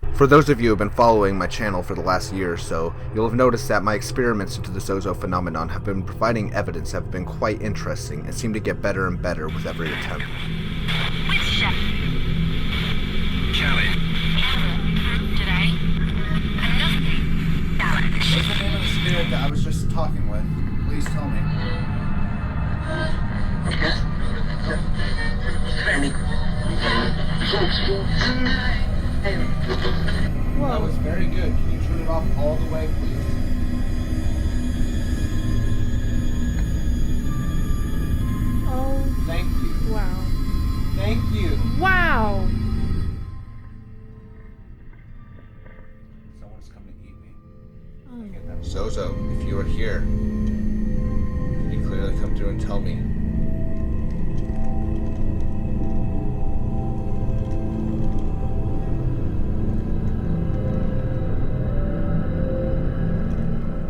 For those of you who have been following my channel for the last year or so, you'll have noticed that my experiments into the Zozo phenomenon have been providing evidence that have been quite interesting and seem to get better and better with every attempt. Which chef? Kelly. Today? Nothing. Alex. What's the name of the spirit that I was just talking with? Please tell me. That was very good. Can you turn it off all the way, please? Oh, Thank you. wow. Thank you. Wow! Someone's come to eat me. Zozo, if you are here, can you clearly come through and tell me?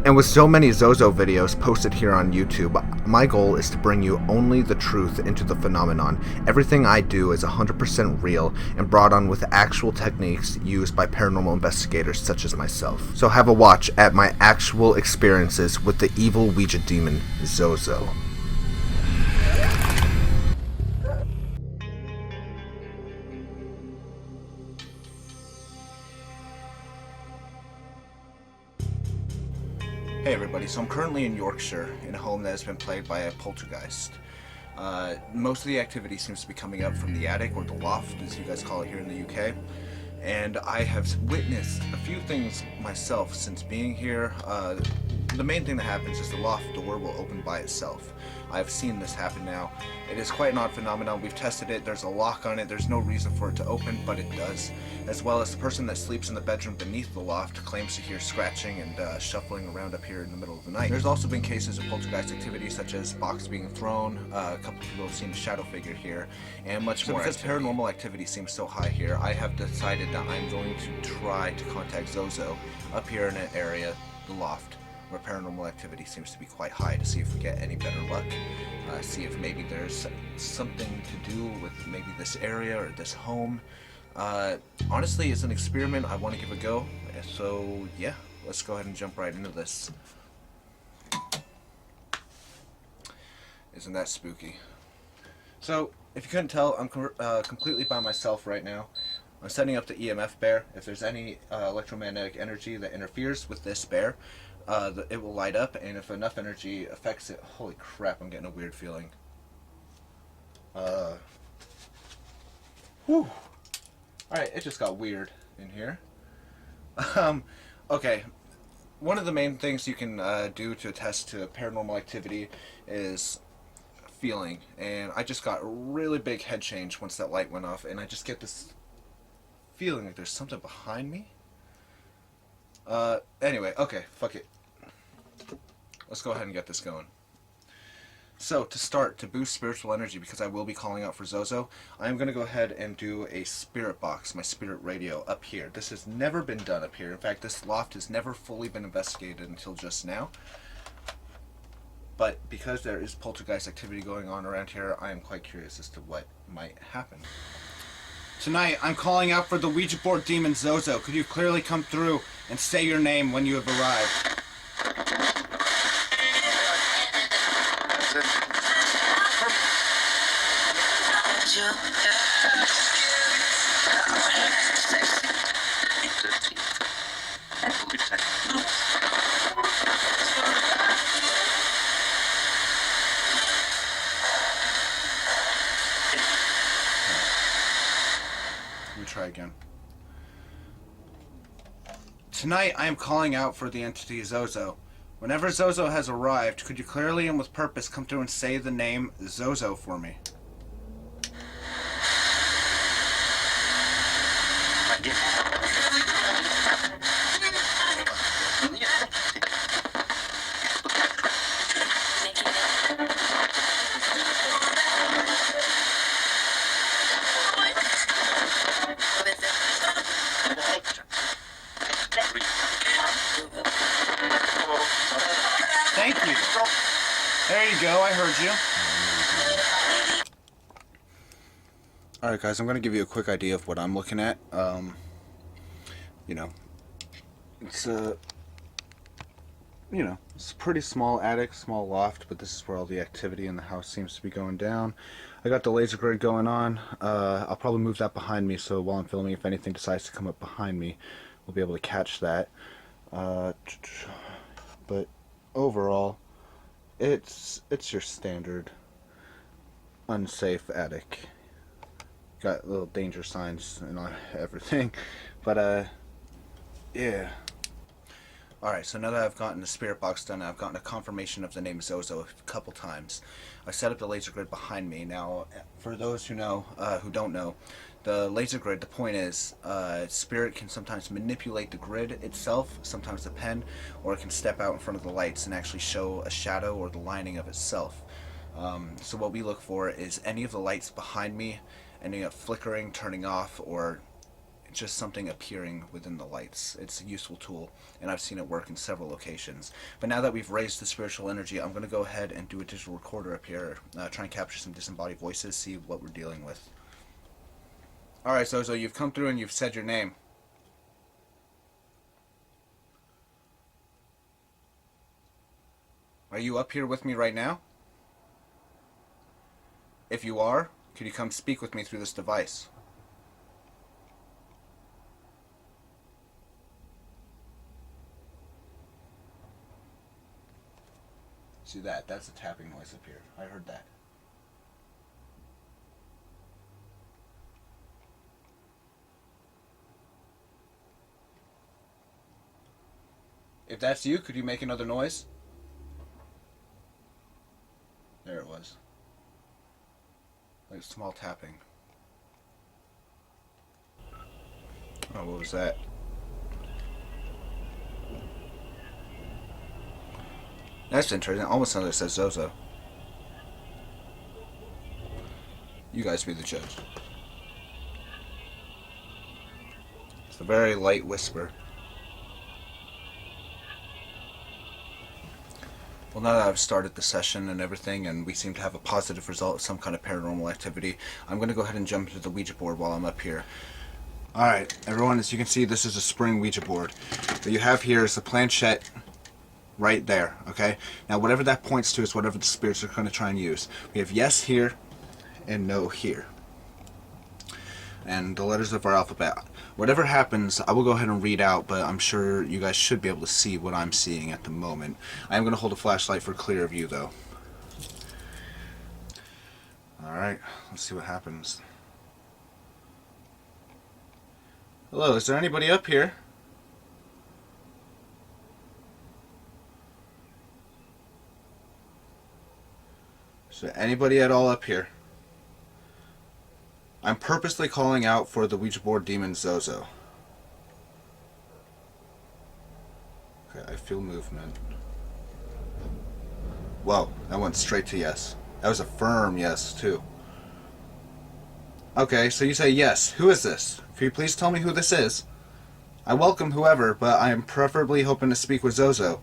And with so many Zozo videos posted here on YouTube, my goal is to bring you only the truth into the phenomenon. Everything I do is 100% real and brought on with actual techniques used by paranormal investigators such as myself. So have a watch at my actual experiences with the evil Ouija demon, Zozo. Hey everybody, so I'm currently in Yorkshire, in a home that has been plagued by a poltergeist. Most of the activity seems to be coming up from the attic, or the loft as you guys call it here in the UK. And I have witnessed a few things myself since being here. The main thing that happens is the loft door will open by itself. I've seen this happen now. It is quite an odd phenomenon. We've tested it. There's a lock on it. There's no reason for it to open, but it does. As well as the person that sleeps in the bedroom beneath the loft claims to hear scratching and shuffling around up here in the middle of the night. There's also been cases of poltergeist activity such as box being thrown. A couple people have seen a shadow figure here, and much more. Because paranormal activity seems so high here, I have decided that I'm going to try to contact Zozo up here in an area, the loft, where paranormal activity seems to be quite high, to see if we get any better luck. See if maybe there's something to do with maybe this area or this home. Honestly, it's an experiment I want to give a go. So yeah, let's go ahead and jump right into this. Isn't that spooky? So, if you couldn't tell, I'm completely by myself right now. I'm setting up the EMF bear. If there's any electromagnetic energy that interferes with this bear, it will light up, and if enough energy affects it, holy crap, I'm getting a weird feeling. Whew. Alright, it just got weird in here. Okay. One of the main things you can do to attest to paranormal activity is feeling, and I just got a really big head change once that light went off, and I just get this feeling like there's something behind me. Anyway, okay, fuck it. Let's go ahead and get this going. So, to start, to boost spiritual energy, because I will be calling out for Zozo, I'm going to go ahead and do a spirit box, my spirit radio, up here. This has never been done up here. In fact, this loft has never fully been investigated until just now. But because there is poltergeist activity going on around here, I am quite curious as to what might happen. Tonight, I'm calling out for the Ouija board demon Zozo. Could you clearly come through and say your name when you have arrived? Let me try again. Tonight, I am calling out for the entity Zozo. Whenever Zozo has arrived, could you clearly and with purpose come through and say the name Zozo for me? Thank you. There you go, I heard you. Alright guys, I'm going to give you a quick idea of what I'm looking at. you know, it's it's a pretty small attic, small loft, but this is where all the activity in the house seems to be going down. I got the laser grid going on. I'll probably move that behind me, so while I'm filming, if anything decides to come up behind me, we'll be able to catch that. But overall, it's your standard unsafe attic. Got little danger signs and everything, but yeah. Alright, so now that I've gotten the spirit box done, I've gotten a confirmation of the name Zozo a couple times. I set up the laser grid behind me. Now, for those who know, who don't know, the laser grid, the point is, spirit can sometimes manipulate the grid itself, sometimes the pen, or it can step out in front of the lights and actually show a shadow or the lining of itself. So what we look for is any of the lights behind me ending up flickering, turning off, or just something appearing within the lights. It's a useful tool, and I've seen it work in several locations. But now that we've raised the spiritual energy, I'm going to go ahead and do a digital recorder up here, try and capture some disembodied voices, see what we're dealing with. Alright, Zozo, you've come through and you've said your name. Are you up here with me right now? If you are, could you come speak with me through this device? See that? That's a tapping noise up here. I heard that. If that's you, could you make another noise? There it was. Like small tapping. Oh, what was that? That's interesting. Almost sounds like it says Zozo. You guys be the judge. It's a very light whisper. Well, now that I've started the session and everything, and we seem to have a positive result of some kind of paranormal activity, I'm going to go ahead and jump into the Ouija board while I'm up here. Alright, everyone, as you can see, this is a spring Ouija board. What you have here is the planchette right there, okay? Now, whatever that points to is whatever the spirits are going to try and use. We have yes here and no here. And the letters of our alphabet. Whatever happens, I will go ahead and read out, but I'm sure you guys should be able to see what I'm seeing at the moment. I am going to hold a flashlight for clear view, though. Alright, let's see what happens. Hello, is there anybody up here? Is there anybody at all up here? I'm purposely calling out for the Ouija board demon Zozo. Okay, I feel movement. Whoa, that went straight to yes. That was a firm yes, too. Okay, so you say yes. Who is this? Can you please tell me who this is? I welcome whoever, but I am preferably hoping to speak with Zozo.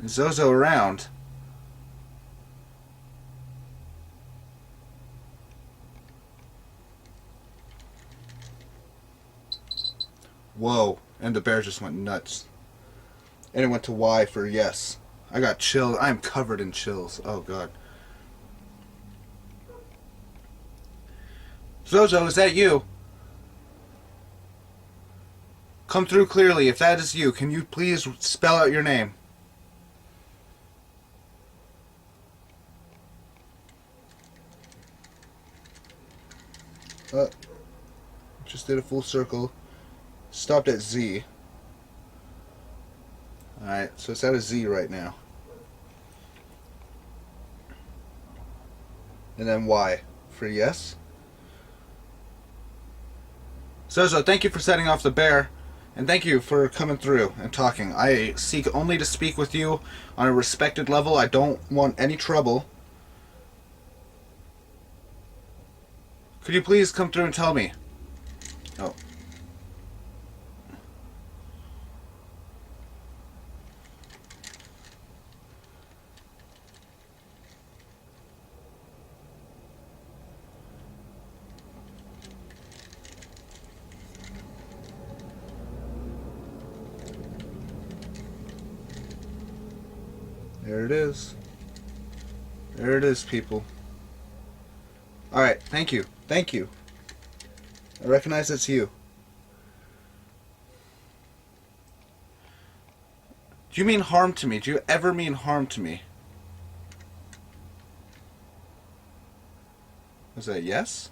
Is Zozo around? Whoa, and the bear just went nuts. And it went to Y for yes. I got chills. I am covered in chills. Oh, God. Zozo, is that you? Come through clearly. If that is you, can you please spell out your name? Just did a full circle. Stopped at Z. Alright, so it's at a Z right now. And then Y for yes. Zozo, thank you for setting off the bear. And thank you for coming through and talking. I seek only to speak with you on a respected level. I don't want any trouble. Could you please come through and tell me? Oh. There it is. There it is, people. Alright, thank you. Thank you. I recognize it's you. Do you mean harm to me? Do you ever mean harm to me? Was that a yes?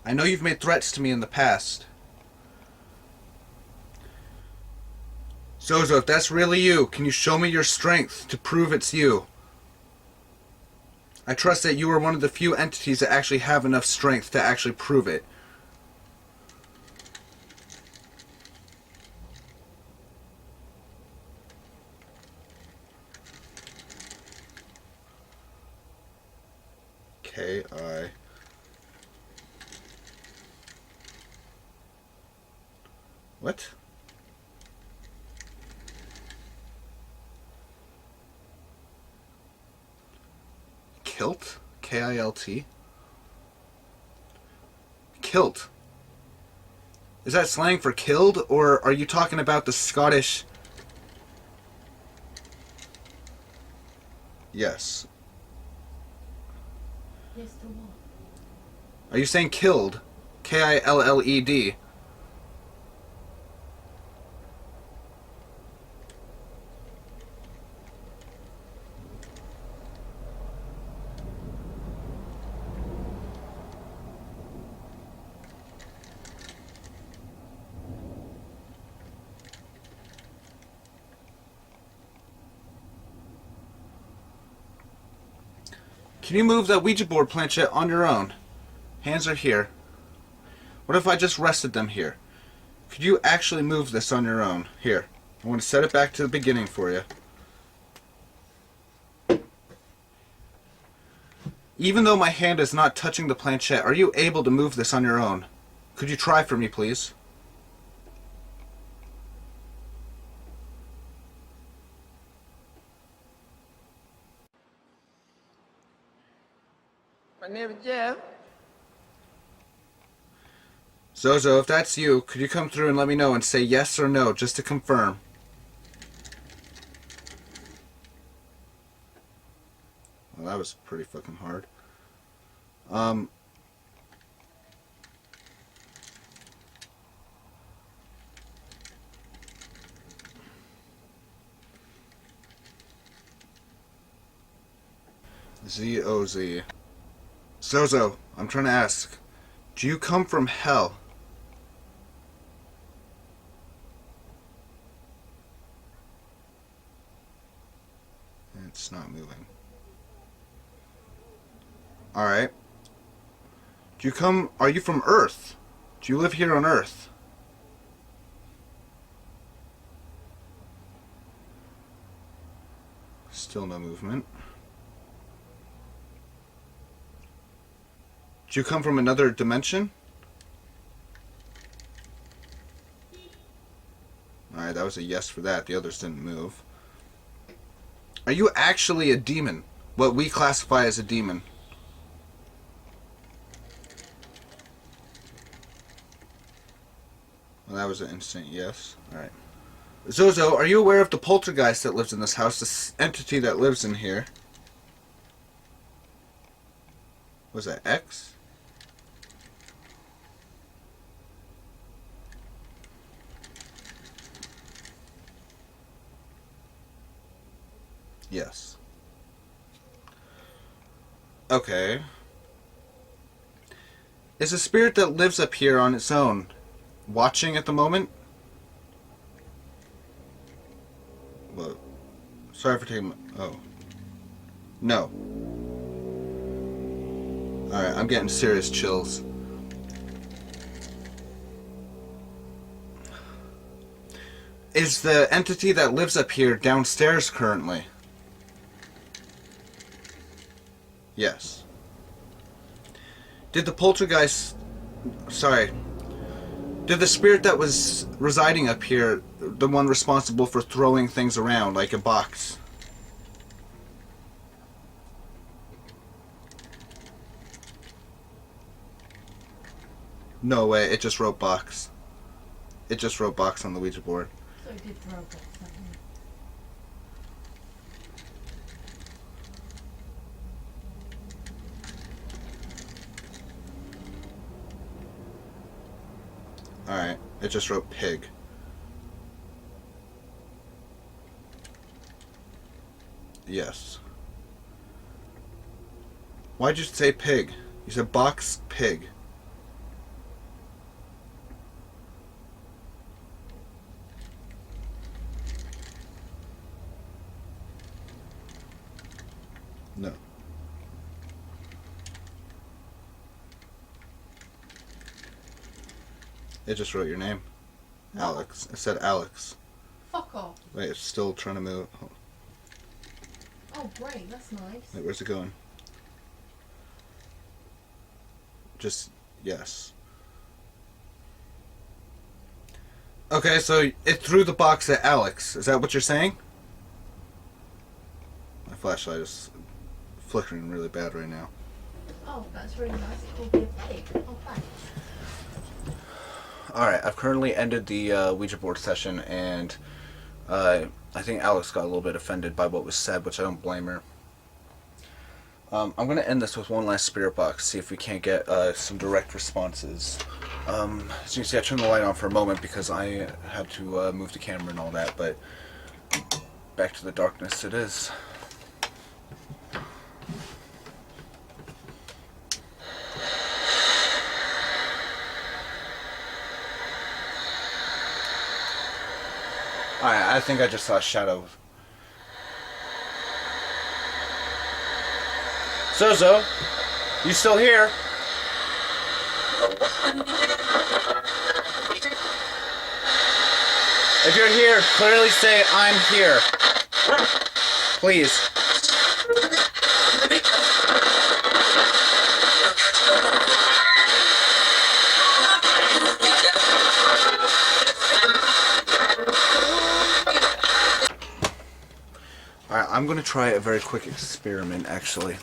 I know you've made threats to me in the past. Zozo, if that's really you, can you show me your strength to prove it's you? I trust that you are one of the few entities that actually have enough strength to actually prove it. K-I... What? Kilt? K-I-L-T? Kilt. Is that slang for killed, or are you talking about the Scottish... Yes. Yes, to what? Are you saying killed? K-I-L-L-E-D. Can you move that Ouija board planchette on your own? Hands are here. What if I just rested them here? Could you actually move this on your own? Here. I want to set it back to the beginning for you. Even though my hand is not touching the planchette, are you able to move this on your own? Could you try for me, please? My name is Jeff. Zozo, if that's you, could you come through and let me know and say yes or no, just to confirm? Well, that was pretty fucking hard. Z-O-Z. Zozo, I'm trying to ask, do you come from hell? It's not moving. Alright. Do you come... Are you from Earth? Do you live here on Earth? Still no movement. Do you come from another dimension? Alright, that was a yes for that. The others didn't move. Are you actually a demon? What we classify as a demon? Well, that was an instant yes. Alright. Zozo, are you aware of the poltergeist that lives in this house? This entity that lives in here? Was that X? Yes. Okay. Is a spirit that lives up here on its own watching at the moment? Well, sorry for taking my... Oh. No. Alright, I'm getting serious chills. Is the entity that lives up here downstairs currently? Yes. Did the poltergeist... Sorry. Did the spirit that was residing up here, the one responsible for throwing things around like a box... No way, it just wrote box. It just wrote box on the Ouija board. So it did throw that something. Alright, it just wrote pig. Yes. Why'd you say pig? You said box pig. No. It just wrote your name. What? Alex. It said Alex. Fuck off. Wait, it's still trying to move. Oh, great. That's nice. Wait, where's it going? Just yes. Okay, so it threw the box at Alex. Is that what you're saying? My flashlight is flickering really bad right now. Oh, that's really nice. It will be a pig. Oh, thanks. Alright, I've currently ended the Ouija board session, and I think Alex got a little bit offended by what was said, which I don't blame her. I'm going to end this with one last spirit box, see if we can't get some direct responses. As you can see, I turned the light on for a moment because I had to move the camera and all that, but back to the darkness it is. Alright, I think I just saw a shadow. Zozo, you still here? If you're here, clearly say I'm here. Please. Alright, I'm going to try a very quick experiment, actually.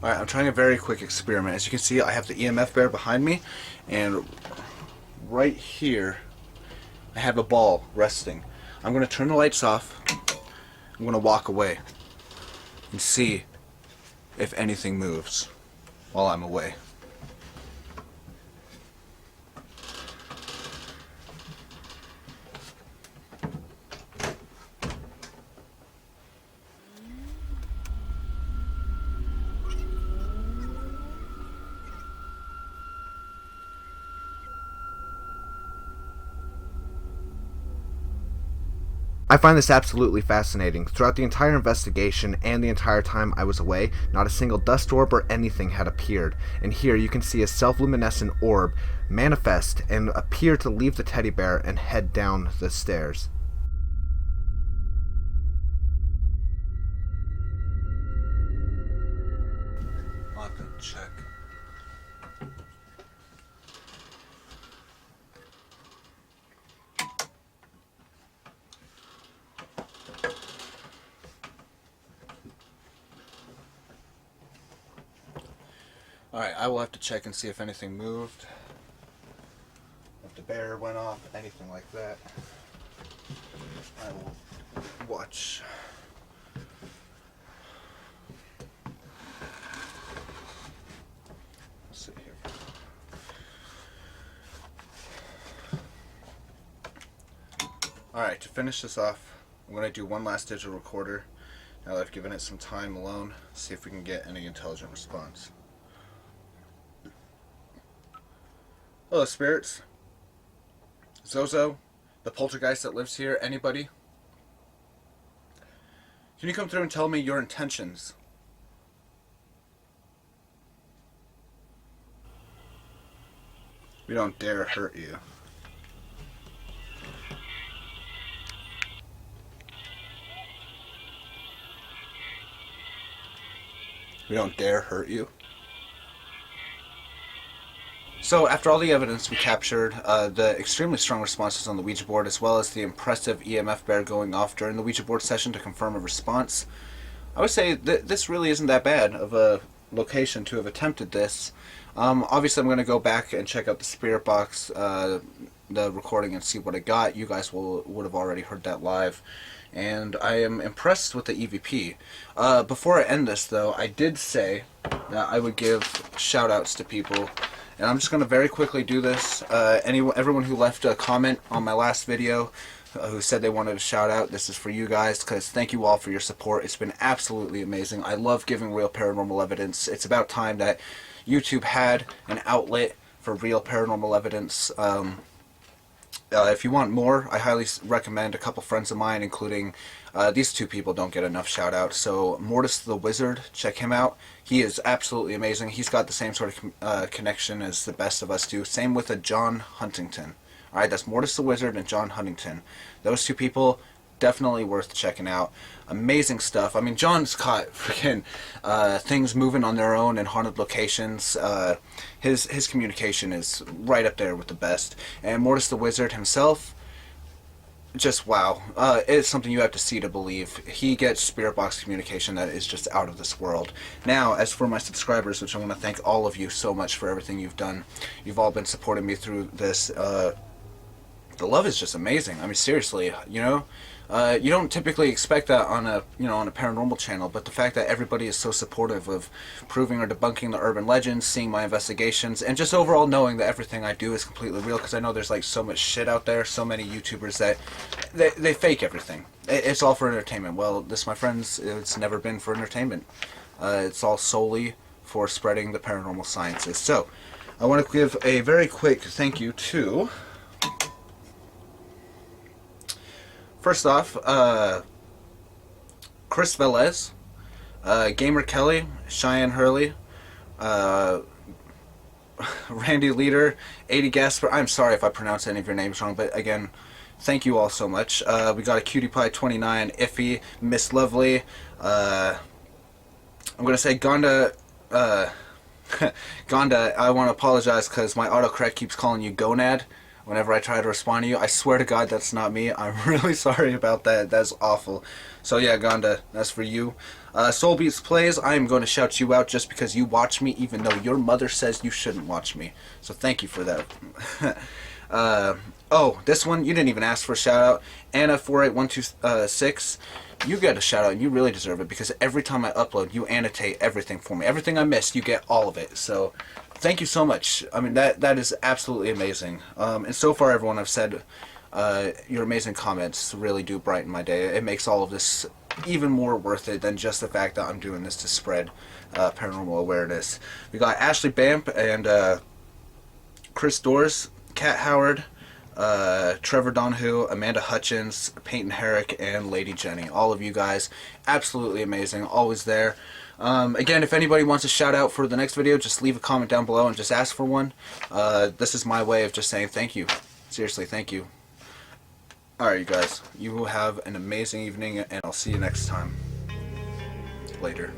Alright, I'm trying a very quick experiment. As you can see, I have the EMF bear behind me, and right here, I have a ball resting. I'm going to turn the lights off. I'm going to walk away and see if anything moves while I'm away. I find this absolutely fascinating. Throughout the entire investigation and the entire time I was away, not a single dust orb or anything had appeared. And here you can see a self-luminescent orb manifest and appear to leave the teddy bear and head down the stairs. I'll have to check. Alright, I will have to check and see if anything moved. If the bear went off, anything like that. I will watch. Let's see here. Alright, to finish this off, I'm going to do one last digital recorder. Now that I've given it some time alone, see if we can get any intelligent response. Hello, spirits. Zozo, the poltergeist that lives here, anybody? Can you come through and tell me your intentions? We don't dare hurt you. We don't dare hurt you. So, after all the evidence we captured, the extremely strong responses on the Ouija board, as well as the impressive EMF bear going off during the Ouija board session to confirm a response, I would say this really isn't that bad of a location to have attempted this. Obviously, I'm going to go back and check out the spirit box, the recording, and see what it got. You guys would have already heard that live. And I am impressed with the EVP. Before I end this, though, I did say that I would give shout-outs to people. And I'm just going to very quickly do this. Everyone who left a comment on my last video, who said they wanted a shout out, this is for you guys, because thank you all for your support. It's been absolutely amazing. I love giving real paranormal evidence. It's about time that YouTube had an outlet for real paranormal evidence. If you want more, I highly recommend a couple friends of mine, including these two people don't get enough shout outs. So Mortis the Wizard, check him out. He is absolutely amazing. He's got the same sort of connection as the best of us do. Same with a John Huntington. Alright, that's Mortis the Wizard and John Huntington. Those two people, definitely worth checking out. Amazing stuff. I mean, John's caught freaking things moving on their own in haunted locations. His communication is right up there with the best. And Mortis the Wizard himself, just wow. It's something you have to see to believe. He gets spirit box communication that is just out of this world. Now, as for my subscribers, which I want to thank all of you so much for everything you've done. You've all been supporting me through this. The love is just amazing. I mean, seriously, you know, you don't typically expect that on a paranormal channel, but the fact that everybody is so supportive of proving or debunking the urban legends, seeing my investigations, and just overall knowing that everything I do is completely real, because I know there's like so much shit out there, so many YouTubers that they fake everything. It's all for entertainment. Well, this, my friends, it's never been for entertainment. It's all solely for spreading the paranormal sciences. So, I want to give a very quick thank you to... First off, Chris Velez, Gamer Kelly, Cheyenne Hurley, Randy Leader, 80 Gasper. I'm sorry if I pronounce any of your names wrong, but again, thank you all so much. We got a Cutie Pie 29, Iffy, Miss Lovely. I'm gonna say Gonda. Gonda, I want to apologize because my autocorrect keeps calling you Gonad whenever I try to respond to you. I swear to God that's not me. I'm really sorry about that. That's awful. So yeah, Gonda, that's for you. Soul Beats Plays, I am going to shout you out just because you watch me, even though your mother says you shouldn't watch me. So thank you for that. Oh, this one, you didn't even ask for a shout out. Anna48126, you get a shout out, and you really deserve it, because every time I upload, you annotate everything for me. Everything I missed, you get all of it. So thank you so much. I mean, that is absolutely amazing. And so far, everyone, I've said, your amazing comments really do brighten my day. It makes all of this even more worth it than just the fact that I'm doing this to spread paranormal awareness. We got Ashley Bamp and Chris Doors, Kat Howard, Trevor Donahue, Amanda Hutchins, Peyton Herrick, and Lady Jenny. All of you guys, absolutely amazing, always there. Again, if anybody wants a shout out for the next video, just leave a comment down below and just ask for one. This is my way of just saying thank you. Seriously, thank you. Alright, you guys, you will have an amazing evening, and I'll see you next time. Later.